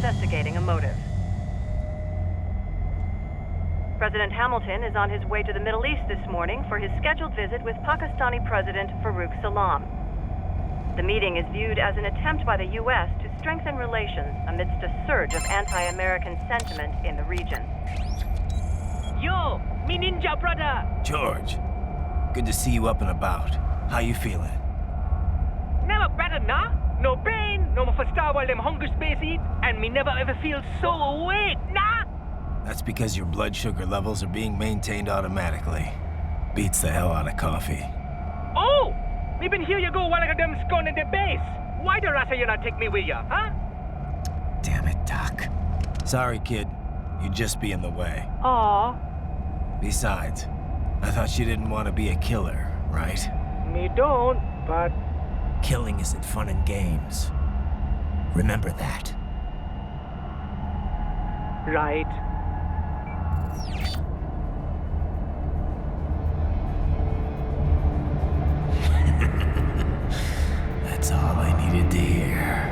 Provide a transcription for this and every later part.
investigating a motive. President Hamilton is on his way to the Middle East this morning for his scheduled visit with Pakistani President Farouk Salam. The meeting is viewed as an attempt by the U.S. to strengthen relations amidst a surge of anti-American sentiment in the region. Yo, me ninja brother! George, good to see you up and about. How you feeling? Never better, nah? No pain, no more starve while them hunger space eat, and me never ever feel so awake, nah? That's because your blood sugar levels are being maintained automatically. Beats the hell out of coffee. Oh! Me been here you go while I got them scone at the base. Why the rasa you not take me with ya, huh? Damn it, Doc. Sorry, kid. You'd just be in the way. Aw. Besides, I thought you didn't want to be a killer, right? Me don't, but... Killing isn't fun and games. Remember that. Right. That's all I needed to hear.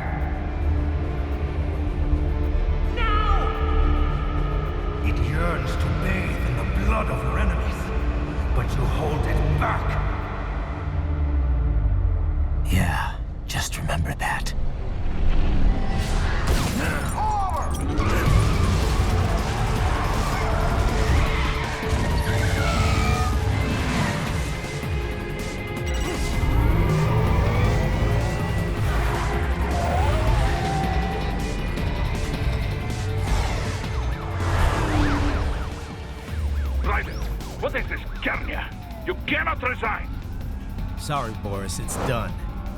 It yearns to bathe in the blood of your enemies, but you hold it back. Yeah, just remember that. Ryzen, what is this, Garnia? You cannot resign. Sorry, Boris, it's done.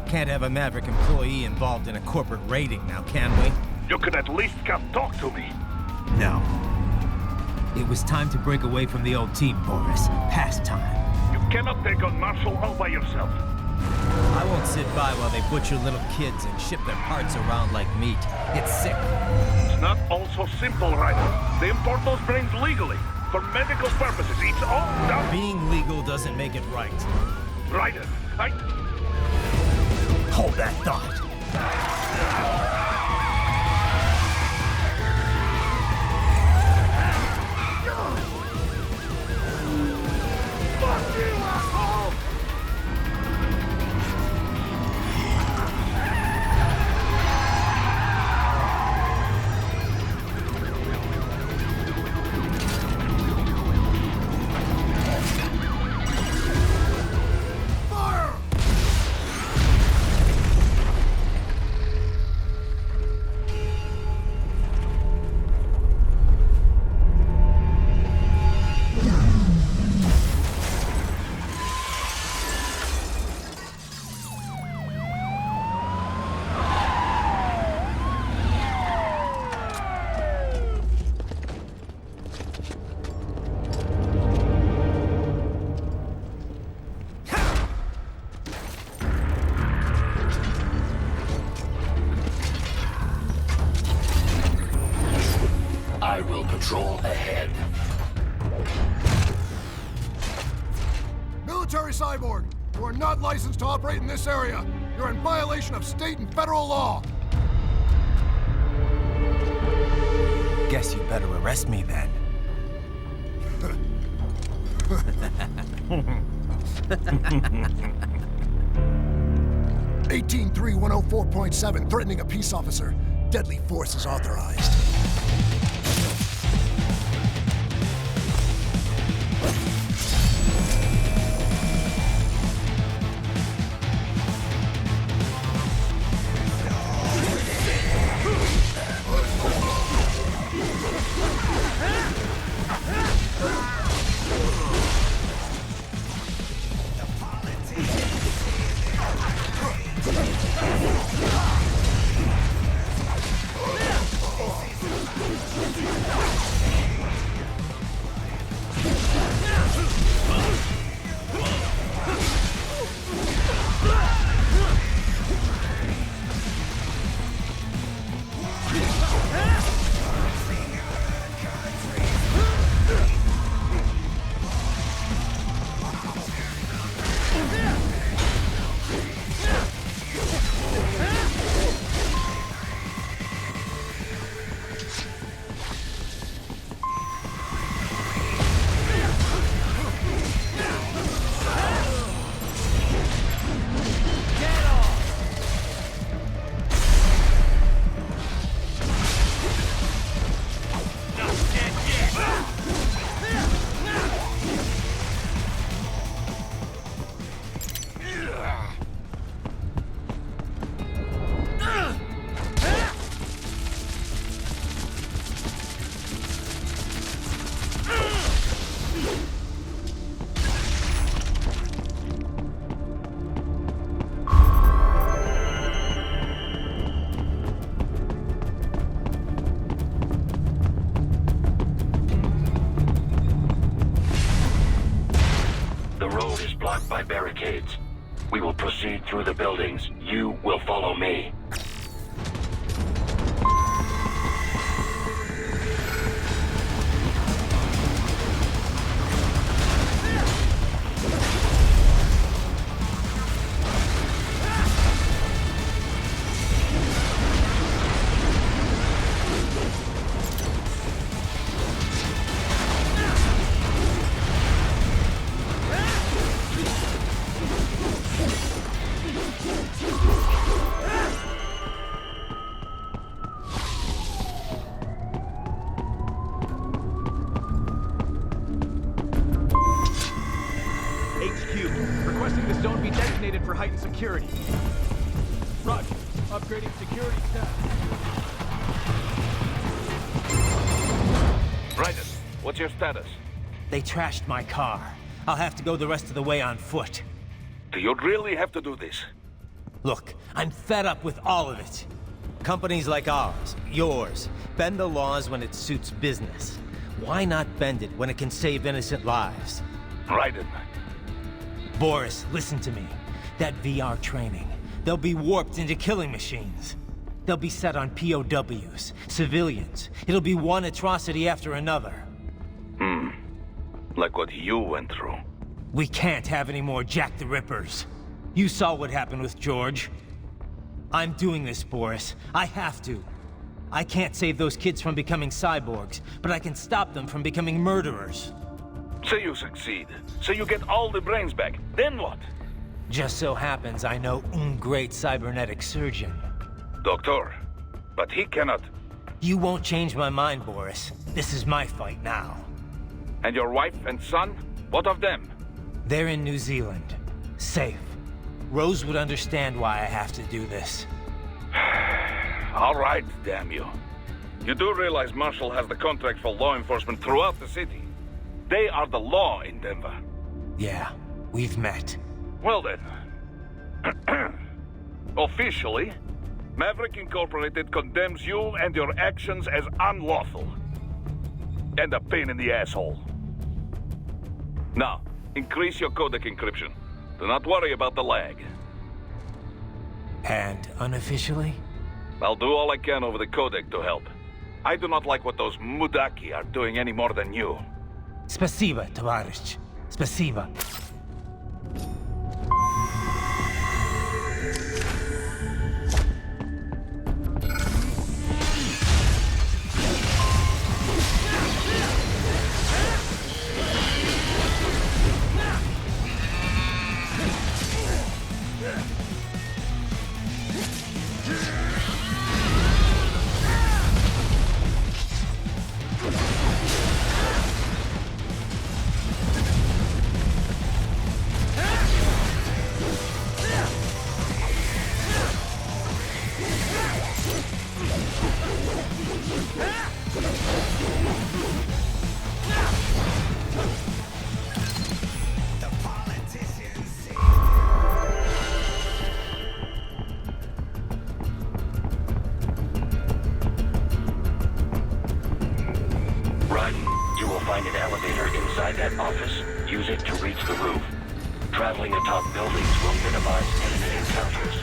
Can't have a Maverick employee involved in a corporate raiding now, can we? You could at least come talk to me. No. It was time to break away from the old team, Boris. Past time. You cannot take on Marshall all by yourself. I won't sit by while they butcher little kids and ship their parts around like meat. It's sick. It's not all so simple, Ryzen. They import those brains legally. For medical purposes, it's all done. Being legal doesn't make it right. Ryzen, Hold that thought. Fuck you, asshole! I will patrol ahead. Military cyborg, you are not licensed to operate in this area. You're in violation of state and federal law. Guess you better arrest me then. 18.3.104.7, threatening a peace officer. Deadly force is authorized. barricades. We will proceed through the buildings. You will follow me. Requesting the zone be designated for heightened security. Roger. Upgrading security status. Ryzen, what's your status? They trashed my car. I'll have to go the rest of the way on foot. Do you really have to do this? Look, I'm fed up with all of it. Companies like ours, yours, bend the laws when it suits business. Why not bend it when it can save innocent lives? Ryzen. Boris, listen to me. That VR training, they'll be warped into killing machines. They'll be set on POWs, civilians. It'll be one atrocity after another. Like what you went through. We can't have any more Jack the Rippers. You saw what happened with George. I'm doing this, Boris. I have to. I can't save those kids from becoming cyborgs, but I can stop them from becoming murderers. Say you succeed. Say you get all the brains back. Then what? Just so happens I know un great cybernetic surgeon. Doctor. But he cannot. You won't change my mind, Boris. This is my fight now. And your wife and son? What of them? They're in New Zealand. Safe. Rose would understand why I have to do this. All right, damn you. You do realize Marshall has the contract for law enforcement throughout the city. They are the law in Denver. Yeah, we've met. Well then. Officially, Maverick Incorporated condemns you and your actions as unlawful. And a pain in the asshole. Now, increase your codec encryption. Do not worry about the lag. And unofficially? I'll do all I can over the codec to help. I do not like what those Mudaki are doing any more than you. Спасибо, товарищ. Спасибо. Find an elevator inside that office. Use it to reach the roof. Traveling atop buildings will minimize enemy encounters.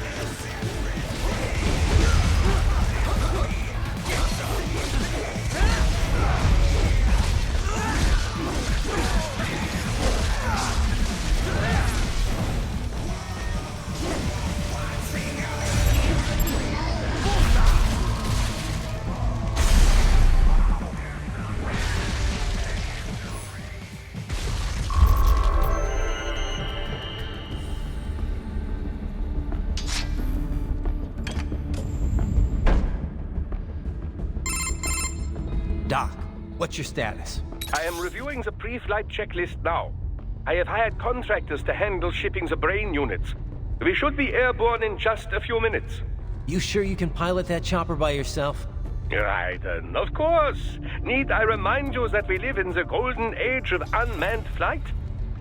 Doc, what's your status? I am reviewing the pre-flight checklist now. I have hired contractors to handle shipping the brain units. We should be airborne in just a few minutes. You sure you can pilot that chopper by yourself? Ryzen, of course. Need I remind you that we live in the golden age of unmanned flight?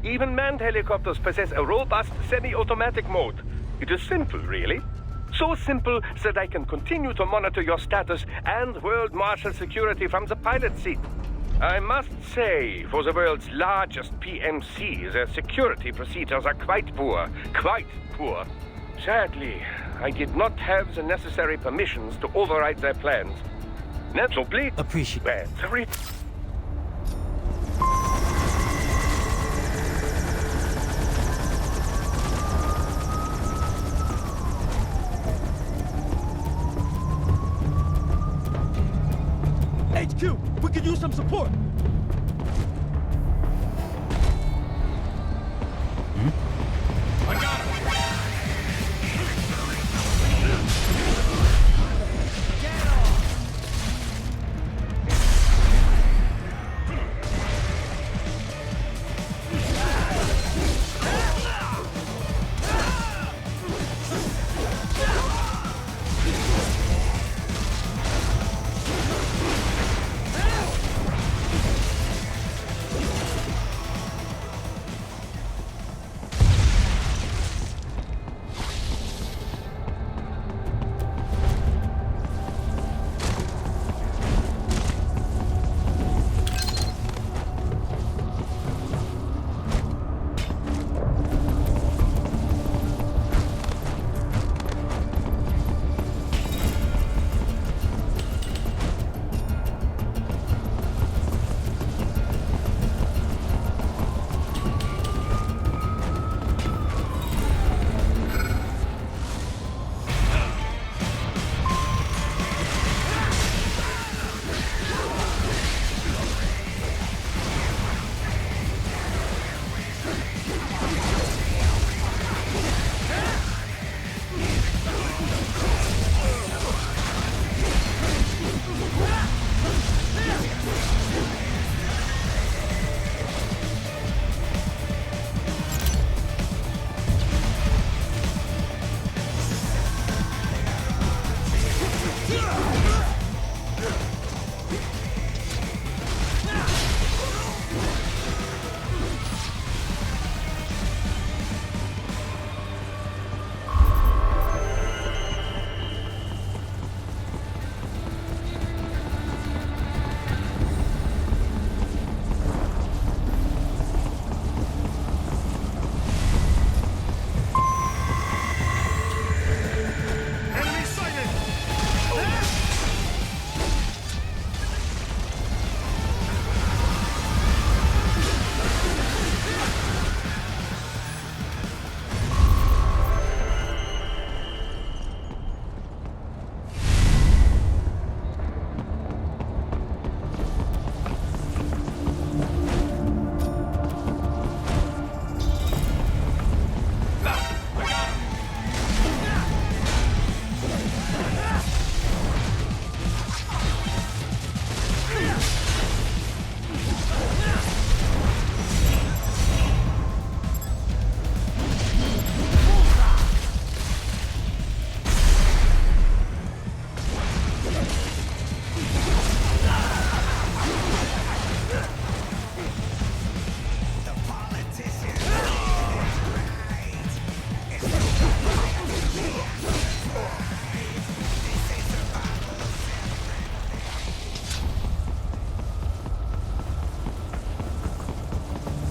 Even manned helicopters possess a robust semi-automatic mode. It is simple, really. So simple that I can continue to monitor your status and world marshal security from the pilot seat. I must say, for the world's largest PMC, their security procedures are quite poor. Quite poor. Sadly, I did not have the necessary permissions to override their plans. Not so please. Appreciate. Sorry. HQ, we could use some support. I got him.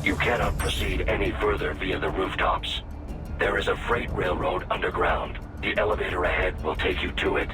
You cannot proceed any further via the rooftops. There is a freight railroad underground. The elevator ahead will take you to it.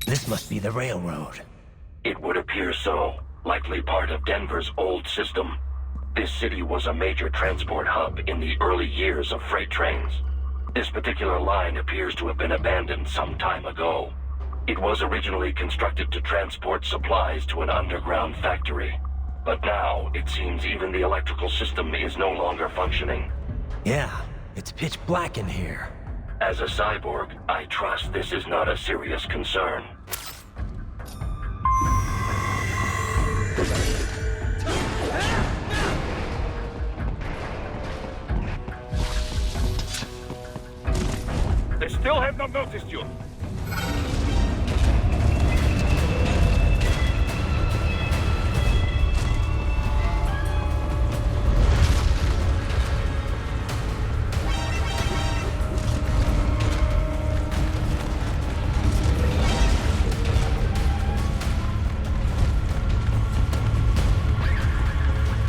This must be the railroad. It would appear so. Likely part of Denver's old system. This city was a major transport hub in the early years of freight trains. This particular line appears to have been abandoned some time ago. It was originally constructed to transport supplies to an underground factory. But now, it seems even the electrical system is no longer functioning. Yeah, it's pitch black in here. As a cyborg, I trust this is not a serious concern. They still have not noticed you.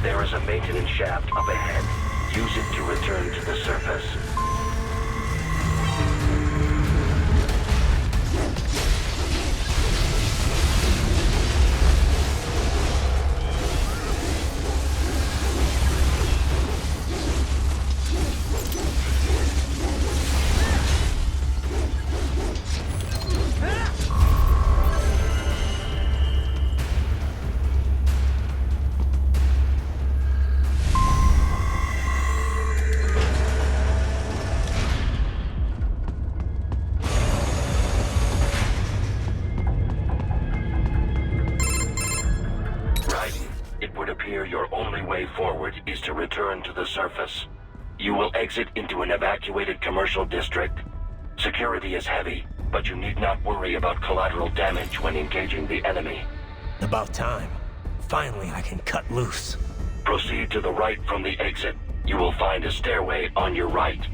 There is a maintenance shaft up ahead. Use it to return to the surface. Your only way forward is to return to the surface. You will exit into an evacuated commercial district. Security is heavy, but you need not worry about collateral damage when engaging the enemy. About time. Finally, I can cut loose. Proceed to the right from the exit. You will find a stairway on your right.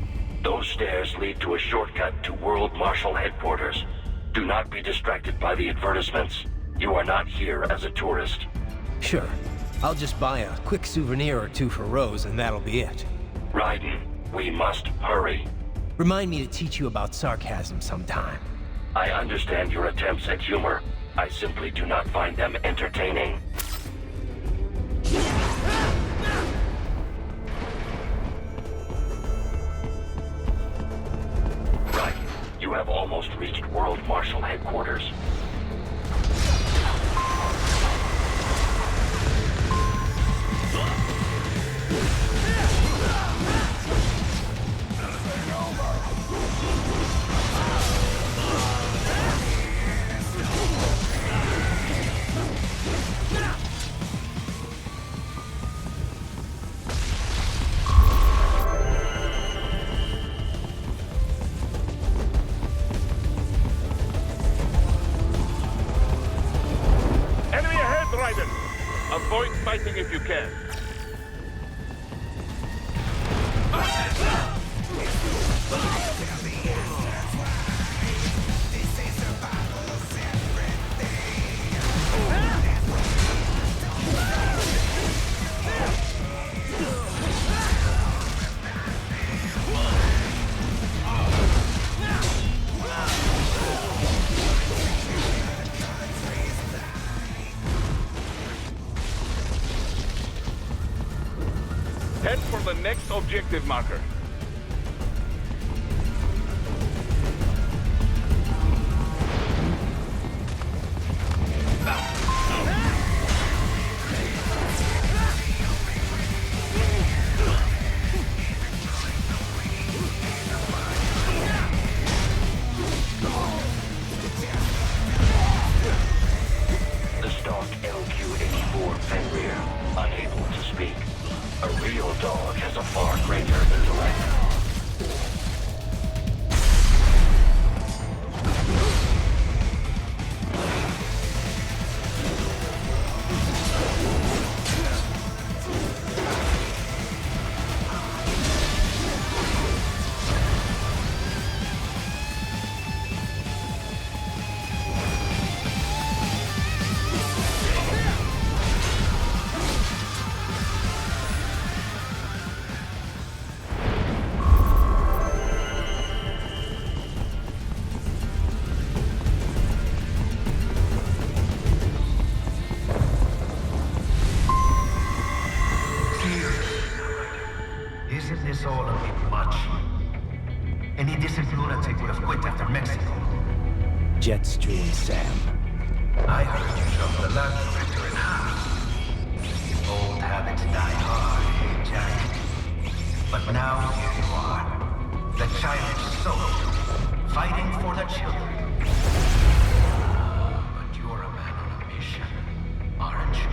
Those stairs lead to a shortcut to World Marshal Headquarters. Do not be distracted by the advertisements. You are not here as a tourist. Sure. I'll just buy a quick souvenir or two for Rose, and that'll be it. Ryzen, we must hurry. Remind me to teach you about sarcasm sometime. I understand your attempts at humor. I simply do not find them entertaining. Right. You have almost reached World Marshal Headquarters. Avoid fighting if you can. Head for the next objective marker. The stock 𝐑𝐚𝐝𝐢𝐳 Vram, unable to speak. A real dog has a far greater intellect. Isn't this all a bit much? Any decent lunatic would have quit after Mexico. Jetstream, Sam. I heard you chopped the lab director in half. Old habits die hard, Jack. But now here you are. The childish soul, fighting for the children. But you're a man on a mission, aren't you?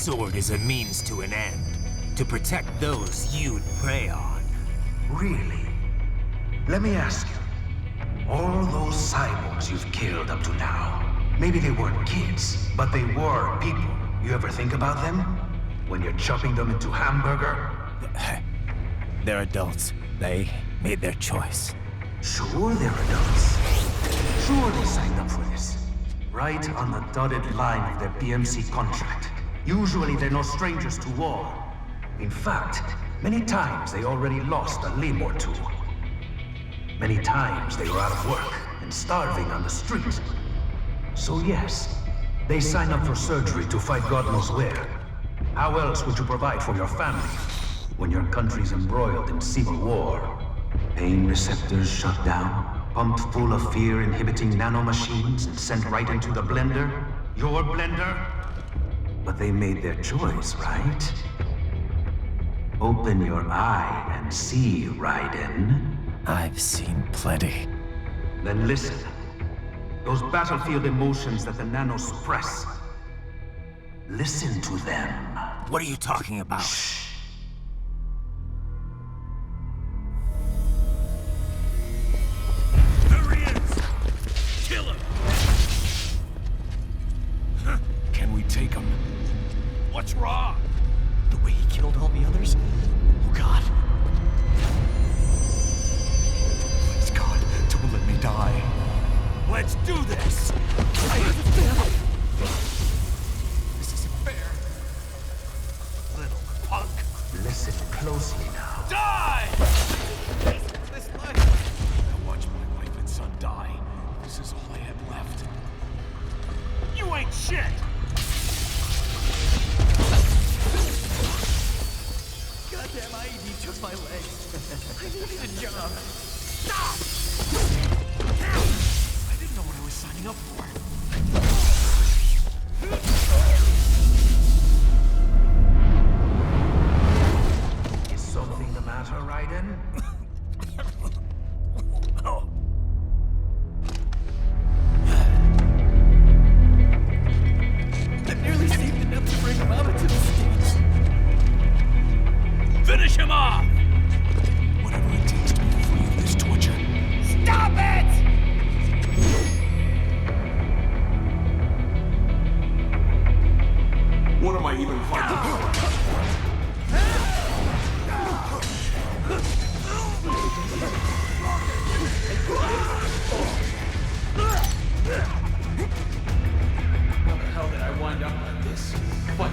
sword is a means to an end. To protect those you'd prey on. Really? Let me ask you. All those cyborgs you've killed up to now, maybe they weren't kids, but they were people. You ever think about them? When you're chopping them into hamburger? They're adults. They made their choice. Sure they're adults. Sure they signed up for this. Right on the dotted line of their BMC contract. Usually they're no strangers to war. In fact, many times they already lost a limb or two. Many times they were out of work and starving on the street. So yes, they sign up for surgery to fight God knows where. How else would you provide for your family when your country's embroiled in civil war? Pain receptors shut down, pumped full of fear-inhibiting nanomachines and sent right into the blender? Your blender? But they made their choice, right? Open your eye and see, Raiden. I've seen plenty. Then listen. Those battlefield emotions that the nanos suppress. Listen to them. What are you talking about? Shh. There he is! Kill him! Can we take him? What's wrong? The way he killed all the others? Oh God. Please God, don't let me die. Let's do this! I have a family. This isn't fair. Little punk! Listen closely now. Die! This life. I watched my wife and son die. This is all I had left. You ain't shit! Goddamn IED took my leg. I needed a job. Stop! I didn't know what I was signing up for. Is something the matter, Raiden? I nearly saved enough to bring him out into the States. Finish him off! Whatever it takes to be free of this torture. Stop it! What am I even fighting? How the hell did I wind up like this? What?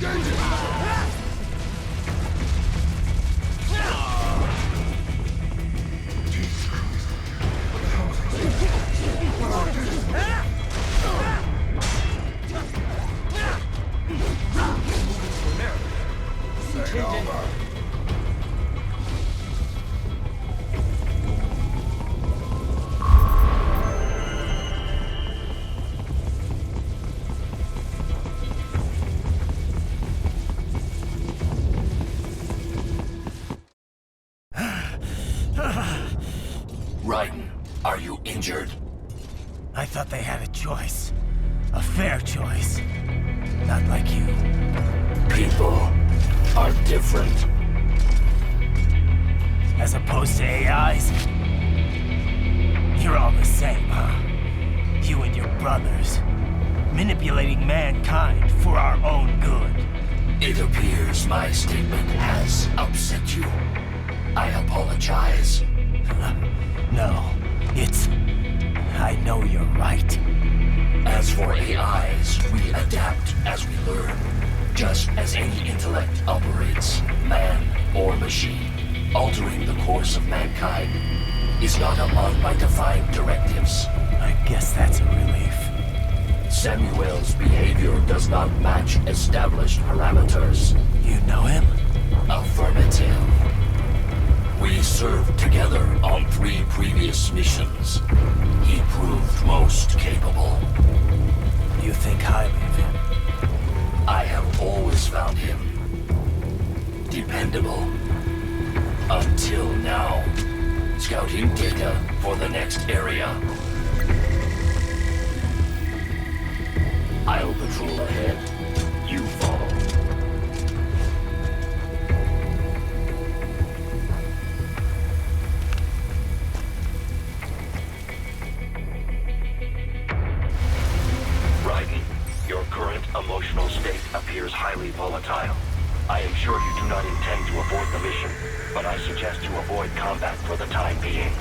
Raiden, are you injured? I thought they had a choice. A fair choice. Not like you. People are different. As opposed to AIs? You're all the same, huh? You and your brothers. Manipulating mankind for our own good. It appears my statement has upset you. I apologize. No, it's... I know you're right. As for AIs, we adapt as we learn. Just as any intellect operates, man or machine. Altering the course of mankind is not among my defined directives. I guess that's a relief. Samuel's behavior does not match established parameters. You know him? Affirmative. We served together on 3 previous missions. He proved most capable. You think highly of him? I have always found him dependable. Until now. Scouting data for the next area. I'll patrol ahead. You follow. emotional state appears highly volatile. I am sure you do not intend to abort the mission, but I suggest you avoid combat for the time being.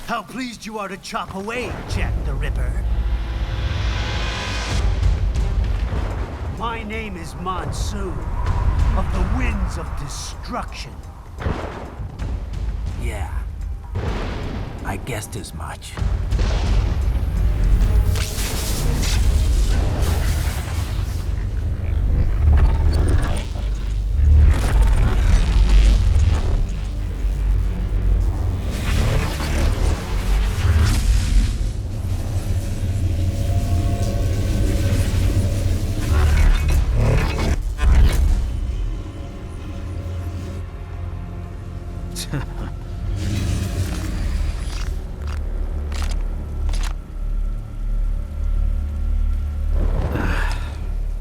How pleased you are to chop away, Jack the Ripper. My name is Monsoon, of the Winds of Destruction. Yeah, I guessed as much.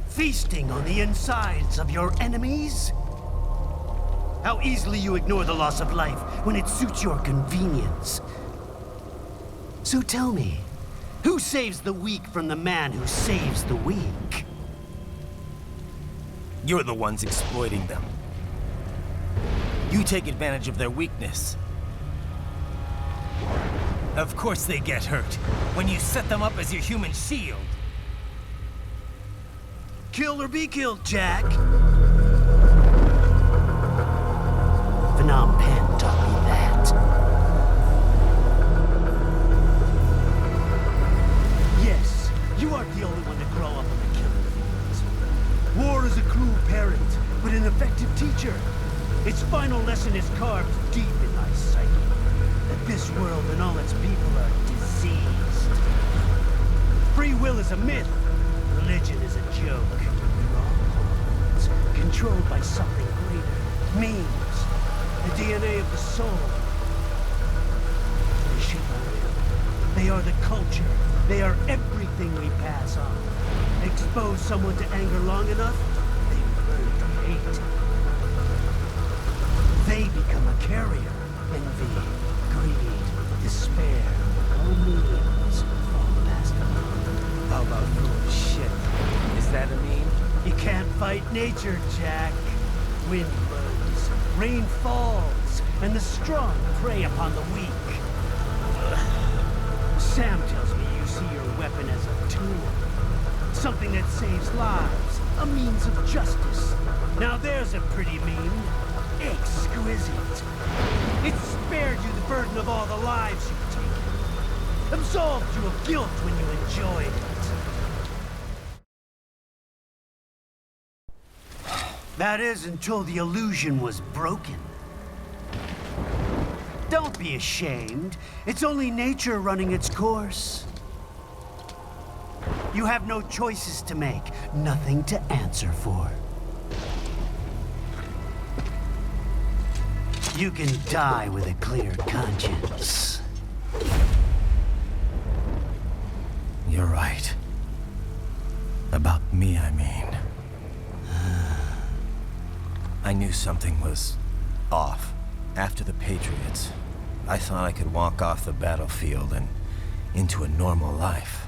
Feasting on the insides of your enemies? How easily you ignore the loss of life when it suits your convenience. So tell me, who saves the weak from the man who saves the weak? You're the ones exploiting them. You take advantage of their weakness. Of course they get hurt when you set them up as your human shield. Kill or be killed, Jack. Phnom Penh taught me that. Yes, you aren't the only one to grow up on the killing fields. War is a cruel parent, but an effective teacher. Its final lesson is carved deep in my psyche. That this world and all its people are diseased. Free will is a myth. Religion is a joke. We're all pawns, controlled by something greater. Memes. The DNA of the soul. They shape our will. They are the culture. They are everything we pass on. Expose someone to anger long enough, they learn to hate. They become a carrier. Envy, greed, despair, all memes, all passed on. How about full of shit? Is that a meme? You can't fight nature, Jack. Wind blows, rain falls, and the strong prey upon the weak. Sam tells me you see your weapon as a tool. Something that saves lives. A means of justice. Now there's a pretty meme. Exquisite. It spared you the burden of all the lives you've taken. Absolved you of guilt when you enjoyed it. That is until the illusion was broken. Don't be ashamed. It's only nature running its course. You have no choices to make, nothing to answer for. You can die with a clear conscience. You're right. About me, I mean. I knew something was off. After the Patriots, I thought I could walk off the battlefield and into a normal life.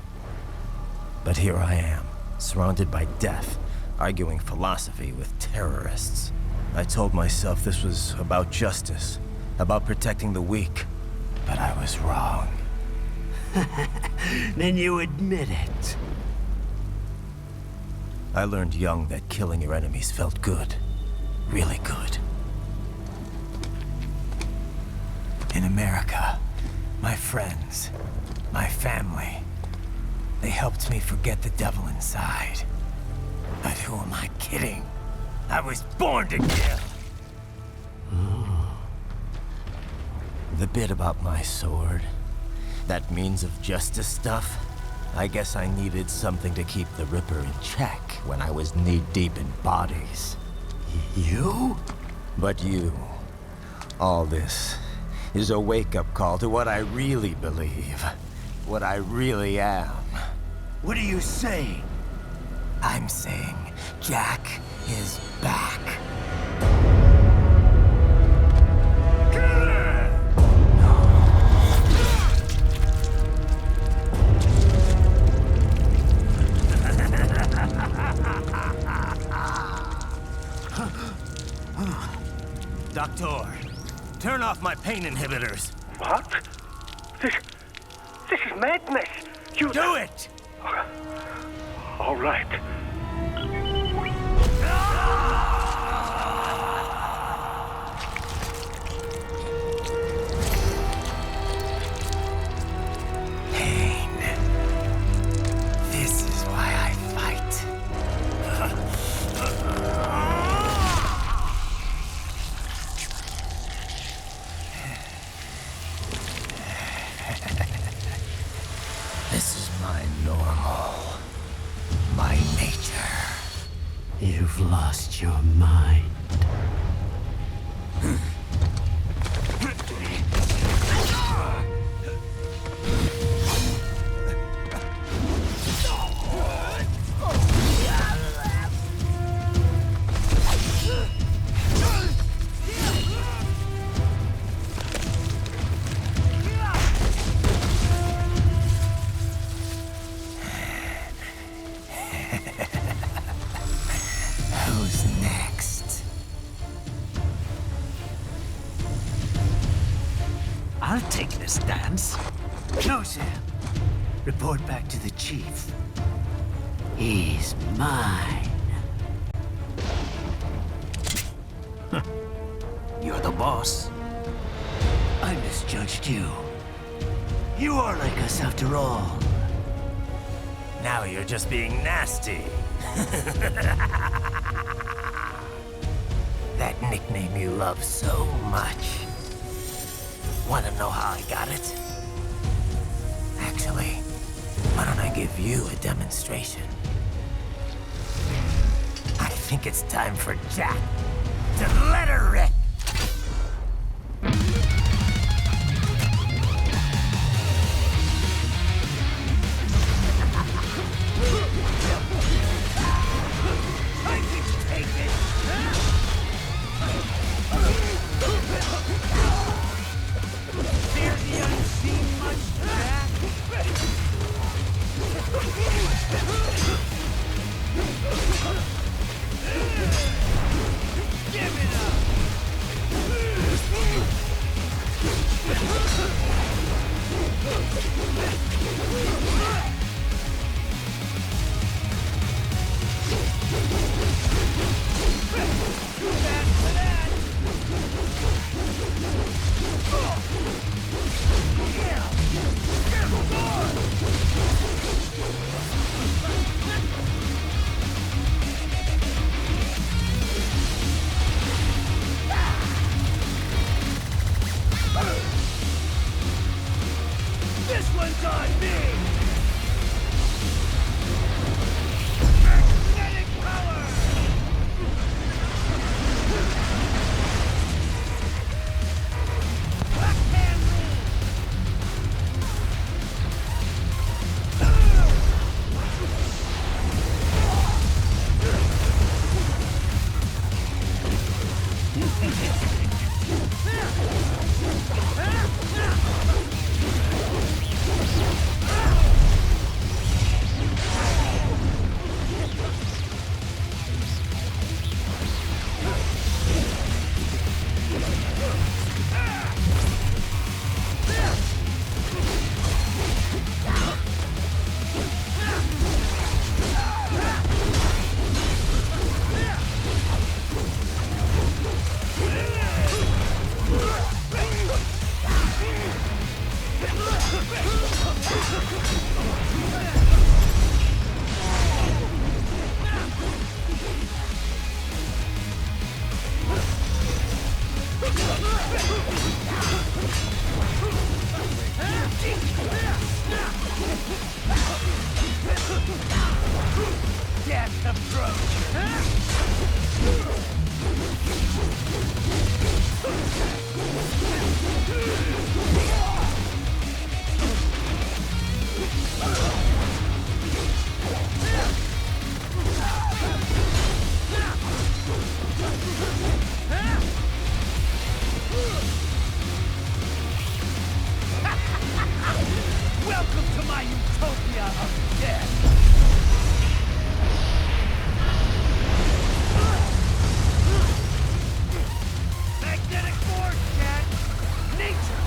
But here I am, surrounded by death, arguing philosophy with terrorists. I told myself this was about justice, about protecting the weak, but I was wrong. Then you admit it. I learned young that killing your enemies felt good. Really good. In America, my friends, my family, they helped me forget the devil inside. But who am I kidding? I was born to kill! The bit about my sword, that means of justice stuff, I guess I needed something to keep the Ripper in check when I was knee-deep in bodies. You? But you, all this, is a wake-up call to what I really believe, what I really am. What are you saying? I'm saying Jack is back. Doctor, turn off my pain inhibitors. What? This is madness. You do it! All right. Pain. This is why I fight. This is my normal. My nature. You've lost your mind. Who's next? I'll take this dance. No, Sam. Report back to the chief. He's mine. You're the boss. I misjudged you. You are like us after all. Now you're just being nasty. That nickname you love so much. Want to know how I got it? Actually, why don't I give you a demonstration? I think it's time for Jack to let her rip. This one's on me! Magnetic power! Backhand rule! Death Welcome to my utopia of death! Magnetic force, Jack! Nature!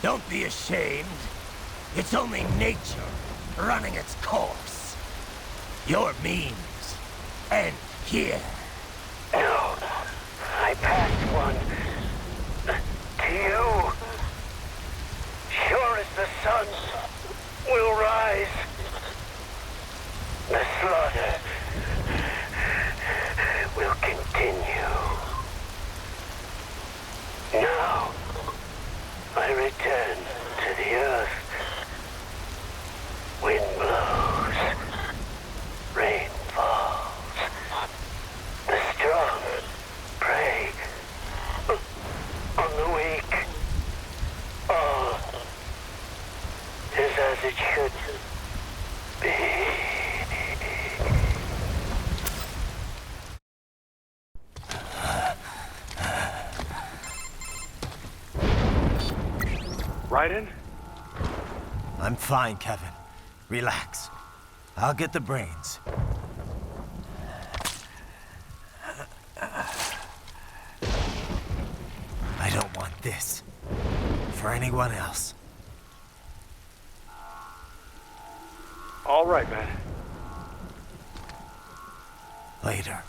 Don't be ashamed. It's only nature running its course. Your means end here. No, I passed one. To you. Sure as the sun will rise. The slaughter will continue. Now, I Raiden? I'm fine, Kevin. Relax. I'll get the brains. I don't want this. For anyone else. All right, man. Later.